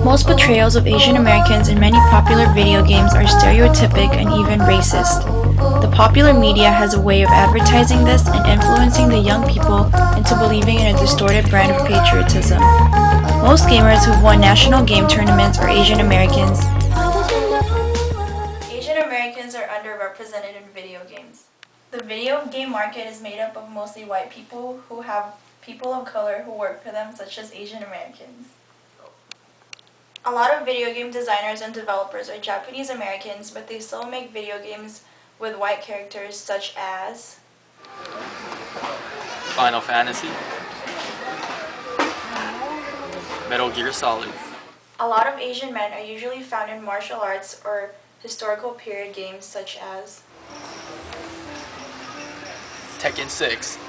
Most portrayals of Asian Americans in many popular video games are stereotypic and even racist. The popular media has a way of advertising this and influencing the young people into believing in a distorted brand of patriotism. Most gamers who've won national game tournaments are Asian Americans. Asian Americans are underrepresented in video games. The video game market is made up of mostly white people who have people of color who work for them, such as Asian Americans. A lot of video game designers and developers are Japanese Americans, but they still make video games with white characters such as Final Fantasy, Metal Gear Solid. A lot of Asian men are usually found in martial arts or historical period games such as Tekken 6,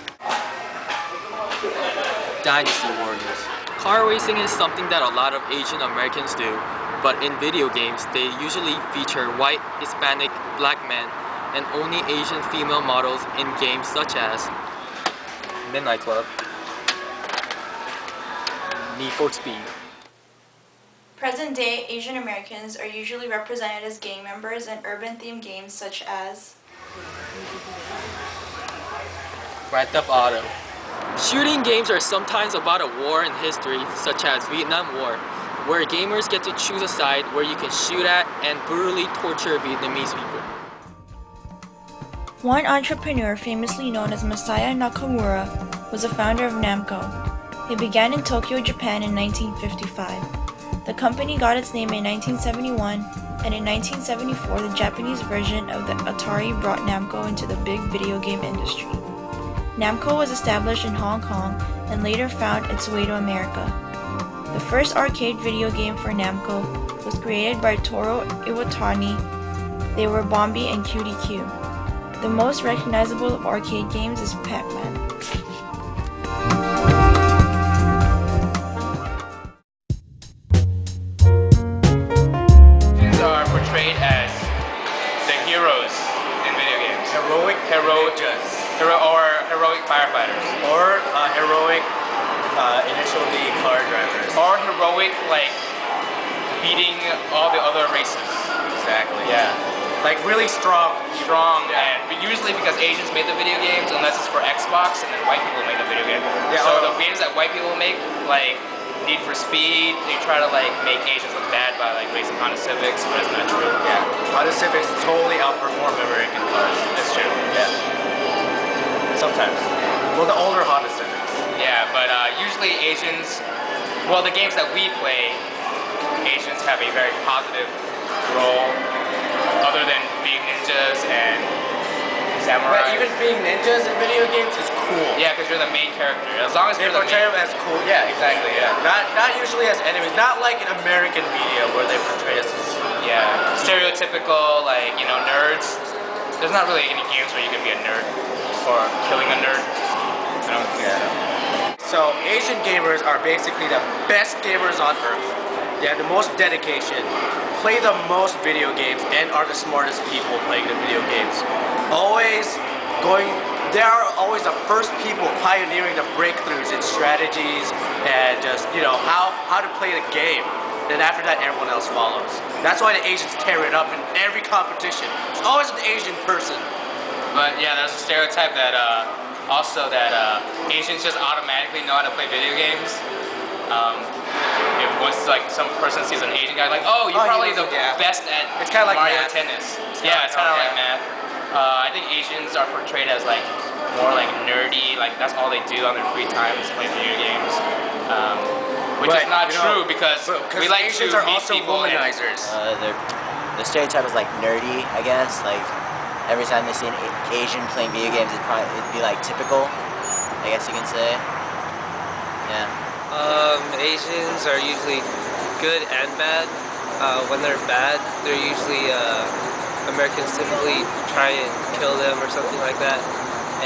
Dynasty Warriors. Car racing is something that a lot of Asian Americans do, but in video games they usually feature white, Hispanic, black men, and only Asian female models in games such as Midnight Club, Need for Speed. present-day Asian Americans are usually represented as gang members in urban-themed games such as Grand Theft Auto. Shooting games are sometimes about a war in history, such as Vietnam War, where gamers get to choose a side where you can shoot at and brutally torture Vietnamese people. One entrepreneur famously known as Masaya Nakamura was the founder of Namco. It began in Tokyo, Japan in 1955. The company got its name in 1971, and in 1974 the Japanese version of the Atari brought Namco into the big video game industry. Namco was established in Hong Kong and later found its way to America. The first arcade video game for Namco was created by Toru Iwatani. They were Bombi and QDQ. The most recognizable of arcade games is Pac-Man. Asians are portrayed as the heroes in video games. Heroic firefighters. Or heroic initial D car drivers. Or heroic, like, beating all the other races. Exactly. Yeah. Like really strong. And but usually because Asians made the video games, unless it's for Xbox, and then white people made the video game. Yeah, so the games that white people make, like Need for Speed, they try to like make Asians look bad by like racing Honda Civics, but it's not true. Yeah. Honda Civics totally outperform American cars. That's true. Yeah. Sometimes. Well, the older Honda Civics. Yeah, but usually Asians, well, the games that we play, Asians have a very positive role, other than being ninjas and samurai. But even being ninjas in video games is cool. Yeah, because you're the main character. As long as They you're the portray main... them as cool. Yeah, exactly, yeah. Not usually as enemies. Not like in American media where they portray us as Yeah, stereotypical, like, you know, nerds. There's not really any games where you can be a nerd, or killing a nerd. You know? Yeah. So Asian gamers are basically the best gamers on earth. They have the most dedication, play the most video games, and are the smartest people playing the video games. They are always the first people pioneering the breakthroughs in strategies and just, you know, how to play the game. Then after that, everyone else follows. That's why the Asians tear it up in every competition. It's always an Asian person. But yeah, there's a stereotype that Asians just automatically know how to play video games. If once like some person sees an Asian guy, like, oh, you're probably the best at It's kind of like Mario math. Tennis. Yeah, it's kind of like math. I think Asians are portrayed as like more like nerdy, like that's all they do on their free time is play video games. Which is not true because we like Asians to are meet also people. womanizers. The stereotype is like nerdy, I guess. Like every time they see an Asian playing video games, it'd be like typical, I guess you can say. Yeah. Asians are usually good and bad. When they're bad, they're usually Americans typically try and kill them or something like that.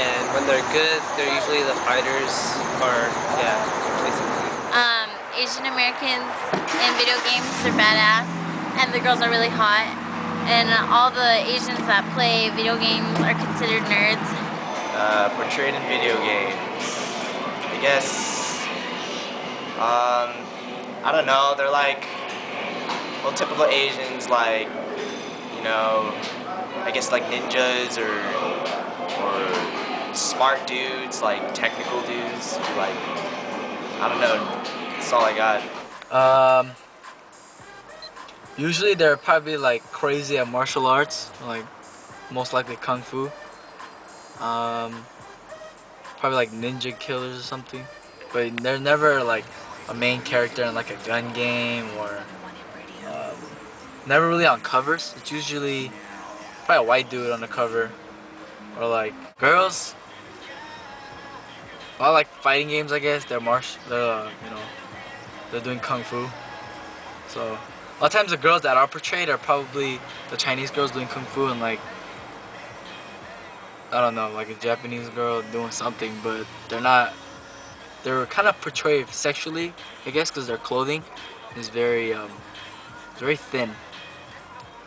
And when they're good, they're usually the fighters, or yeah, basically. Asian Americans in video games are badass, and the girls are really hot. And all the Asians that play video games are considered nerds. Portrayed in video games. I guess, I don't know, they're like well, typical Asians like, you know, I guess like ninjas or smart dudes, like technical dudes, who, like, I don't know. That's all I got. Usually they're probably like crazy at martial arts, like most likely kung fu. Probably like ninja killers or something. But they're never like a main character in like a gun game or never really on covers. It's usually probably a white dude on the cover or like girls. A lot of like fighting games, I guess. They're they're doing kung fu. So a lot of times the girls that are portrayed are probably the Chinese girls doing kung fu and like, I don't know, like a Japanese girl doing something, but they're not. They're kind of portrayed sexually, I guess, because their clothing is very thin.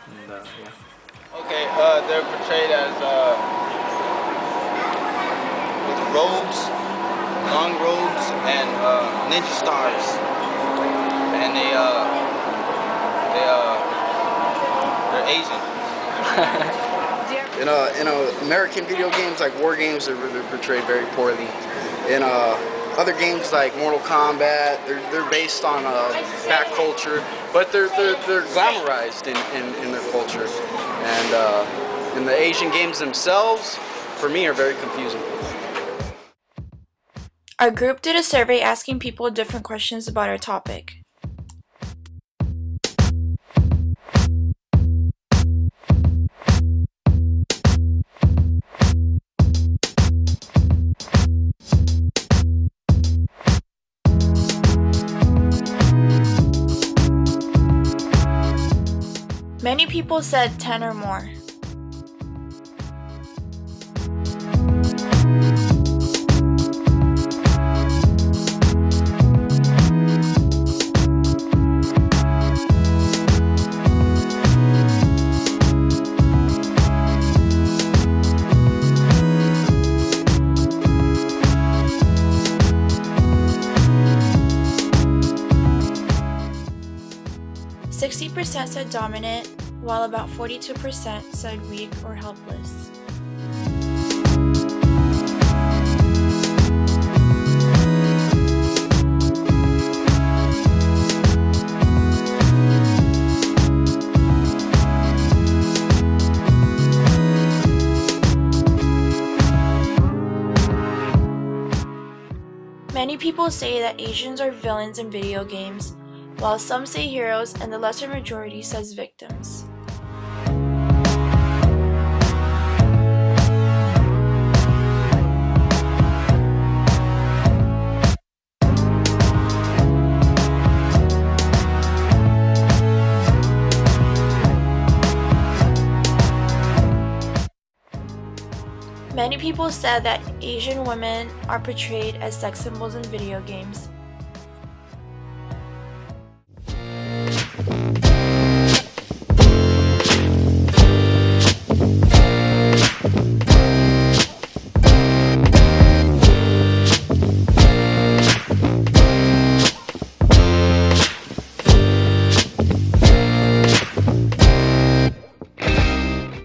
And, yeah. Okay, they're portrayed as with robes, long robes, and ninja stars, and they're Asian. In American video games like war games, they're portrayed very poorly. In other games like Mortal Kombat, they're based on that culture, but they're glamorized in their culture. And in the Asian games themselves, for me, are very confusing. Our group did a survey asking people different questions about our topic. Many people said 10 or more. % said dominant, while about 42% said weak or helpless. Many people say that Asians are villains in video games, while some say heroes and the lesser majority says victims. Many people said that Asian women are portrayed as sex symbols in video games,